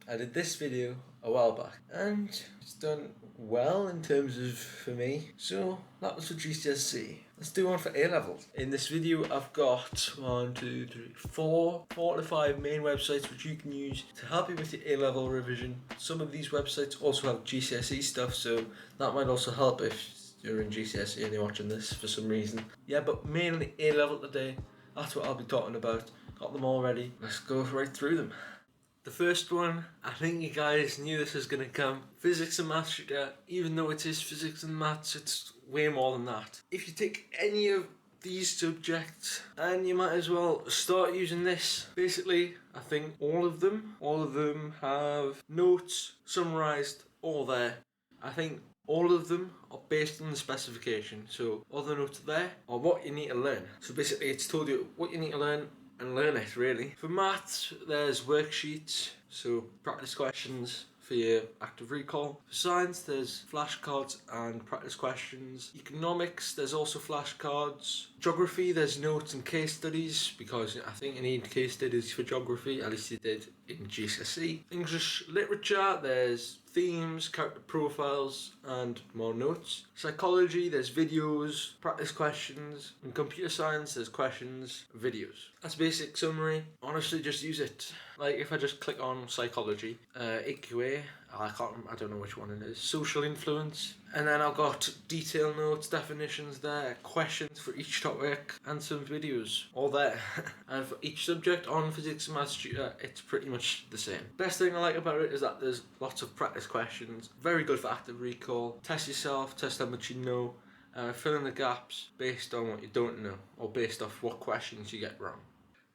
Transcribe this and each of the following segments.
I did this video a while back and it's done well in terms of for me. So that was for GCSE. Let's do one for A levels. In this video I've got 4 to 5 main websites which you can use to help you with your A level revision. Some of these websites also have GCSE stuff, so that might also help if you're in GCSE and you're watching this for some reason. Yeah, but mainly A level today. That's what I'll be talking about. Got them all ready. Let's go right through them. The first one, I think you guys knew this was going to come. Physics and maths tutor. Even though it is physics and maths, it's way more than that. If you take any of these subjects, and you might as well start using this. Basically, I think all of them have notes summarised all there. I think all of them are based on the specification, so all the notes there are what you need to learn. So basically it's told you what you need to learn and learn it really. For maths, there's worksheets, so practice questions for your active recall. For science, there's flashcards and practice questions. Economics, there's also flashcards. Geography, there's notes and case studies, because I think you need case studies for geography, at least you did in GCSE. English literature, there's themes, character profiles, and more notes. Psychology, there's videos, practice questions. In computer science, there's questions, videos. That's a basic summary. Honestly, just use it. Like if I just click on psychology, AQA, I don't know which one it is, social influence, and then I've got detailed notes, definitions there, questions for each topic, and some videos, all there. And for each subject on physics and maths tutor, it's pretty much the same. Best thing I like about it is that there's lots of practice questions, very good for active recall. Test yourself, test how much you know, fill in the gaps based on what you don't know, or based off what questions you get wrong.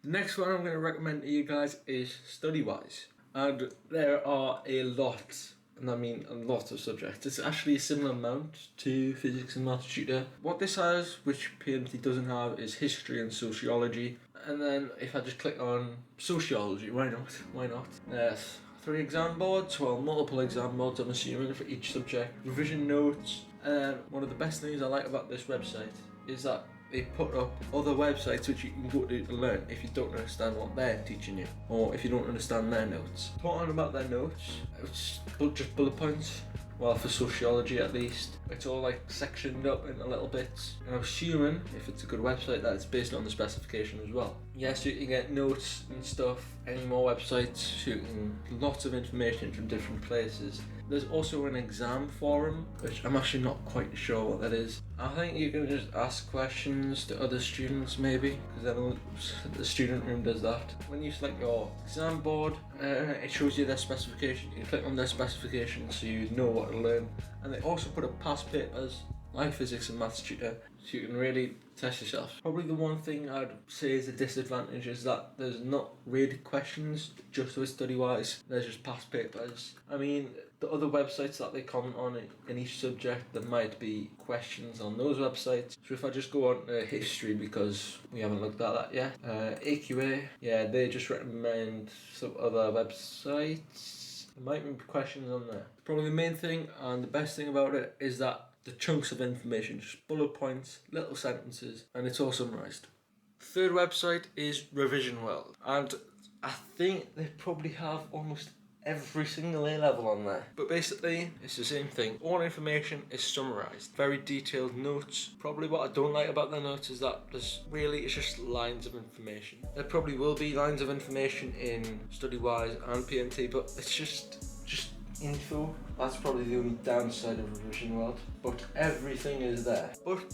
The next one I'm going to recommend to you guys is StudyWise. And there are a lot, and I mean a lot of subjects. It's actually a similar amount to physics and maths tutor. What this has, which PMT doesn't have, is history and sociology. And then if I just click on sociology, why not? There's 3 exam boards, well, multiple exam boards I'm assuming for each subject. Revision notes. And one of the best things I like about this website is that they put up other websites which you can go to learn if you don't understand what they're teaching you, or if you don't understand their notes. Talking about their notes, it's just bullet points. Well, for sociology at least, it's all like sectioned up into little bits. And I'm assuming, if it's a good website, that it's based on the specification as well. Yes, you can get notes and stuff, any more websites, you can lots of information from different places. There's also an exam forum, which I'm actually not quite sure what that is. I think you can just ask questions to other students maybe, because then the student room does that. When you select your exam board, it shows you their specification. You can click on their specification so you know what to learn. And they also put up past papers, like physics and maths tutor, so you can really test yourself. Probably the one thing I'd say is a disadvantage is that there's not really questions just with StudyWise, there's just past papers. I mean, the other websites that they comment on in each subject, there might be questions on those websites. So if I just go on to history, because we haven't looked at that yet, AQA, yeah, they just recommend some other websites. There might be questions on there. Probably the main thing and the best thing about it is that the chunks of information, just bullet points, little sentences, and it's all summarised. Third website is Revision World, and I think they probably have almost every single A level on there. But basically, it's the same thing. All information is summarised. Very detailed notes. Probably what I don't like about their notes is that it's just lines of information. There probably will be lines of information in StudyWise and PMT, but it's just info. That's probably the only downside of Revision World, but everything is there. But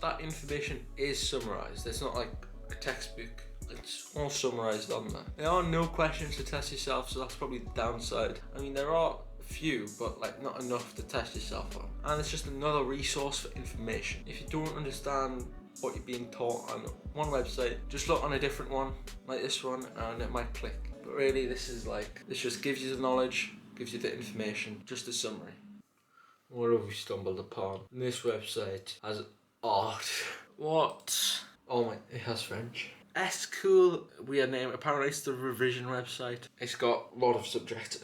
that information is summarised. It's not like a textbook. It's all summarised on there. There are no questions to test yourself, so that's probably the downside. I mean, there are a few, but like not enough to test yourself on. And it's just another resource for information. If you don't understand what you're being taught on one website, just look on a different one, like this one, and it might click. But really, this just gives you the knowledge, gives you the information, just a summary. What have we stumbled upon? This website has art. What? Oh my, it has French. S-Cool, weird name. Apparently it's the revision website. It's got a lot of subjects.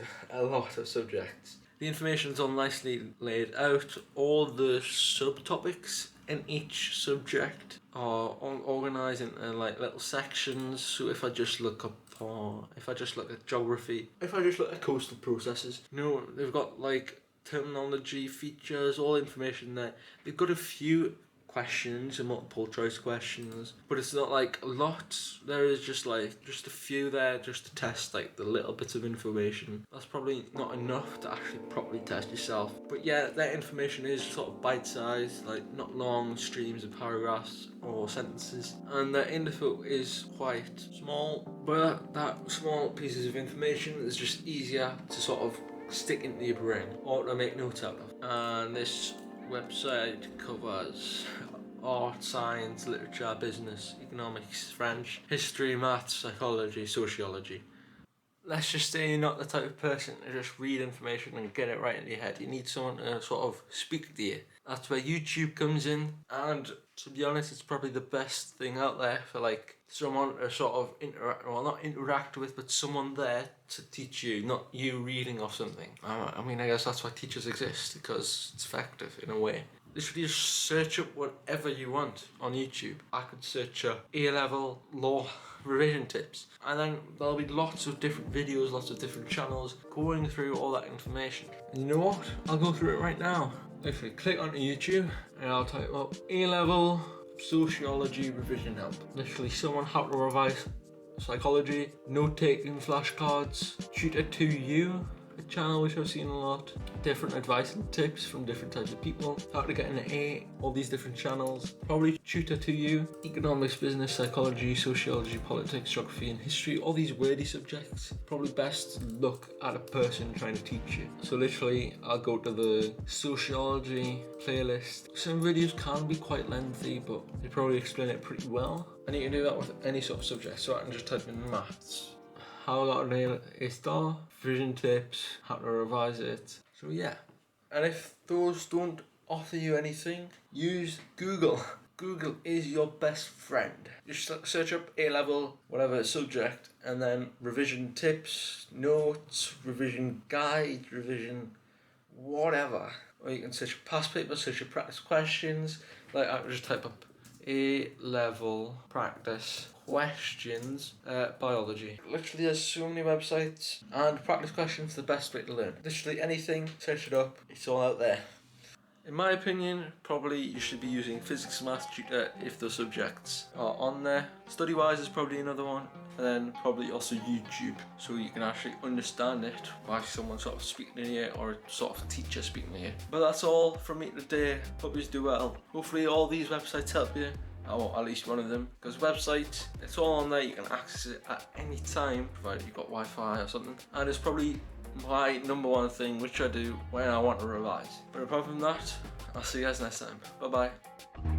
The information is all nicely laid out. All the subtopics in each subject are all organised into like little sections. So if I just look up or if I just look at geography, if I just look at coastal processes, you know, they've got like terminology, features, all information there. They've got a few questions and multiple choice questions, but it's not like a lot. There is just a few there just to test like the little bits of information. That's probably not enough to actually properly test yourself, but yeah, that information is sort of bite-sized, like not long streams of paragraphs or sentences, and the info is quite small, but that small pieces of information is just easier to sort of stick into your brain or to make notes out of. And this website covers art, science, literature, business, economics, French, history, maths, psychology, sociology. Let's just say you're not the type of person to just read information and get it right into your head. You need someone to sort of speak to you. That's where YouTube comes in, and to be honest, it's probably the best thing out there for like someone to sort of not interact with, but someone there to teach you, not you reading off something. I mean, I guess that's why teachers exist, because it's effective in a way. Literally just search up whatever you want on YouTube. I could search up A-level law revision tips, and then there'll be lots of different videos, lots of different channels going through all that information. And you know what? I'll go through it right now. Literally click onto YouTube and I'll type up A-level sociology revision help. Literally someone how to revise psychology, note-taking flashcards, tutor to you, a channel which I've seen a lot, different advice and tips from different types of people, how to get an A, all these different channels, probably tutor to you, economics, business, psychology, sociology, politics, geography and history, all these wordy subjects. Probably best to look at a person trying to teach you. So literally I'll go to the sociology playlist. Some videos can be quite lengthy, but they probably explain it pretty well. And you can do that with any sort of subject, so I can just type in maths. How I got to nail a star, vision tips, how to revise it. So yeah, and if those don't offer you anything, use Google. Google is your best friend. Just search up A-level, whatever subject, and then revision tips, notes, revision guide, revision whatever. Or you can search past papers, search your practice questions. Like I would just type up A-level practice questions, biology. Literally there's so many websites, and practice questions are the best way to learn. Literally anything, search it up, it's all out there. In my opinion, probably you should be using physics maths tutor if those subjects are on there. StudyWise is probably another one, and then probably also YouTube, so you can actually understand it by someone sort of speaking to you or a sort of teacher speaking to you. But that's all from me today. Hope you do well. Hopefully all these websites help you, or at least one of them, because websites, it's all on there, you can access it at any time, provided you've got Wi-Fi or something, and it's probably my number one thing which I do when I want to revise. But apart from that, I'll see you guys next time. Bye bye.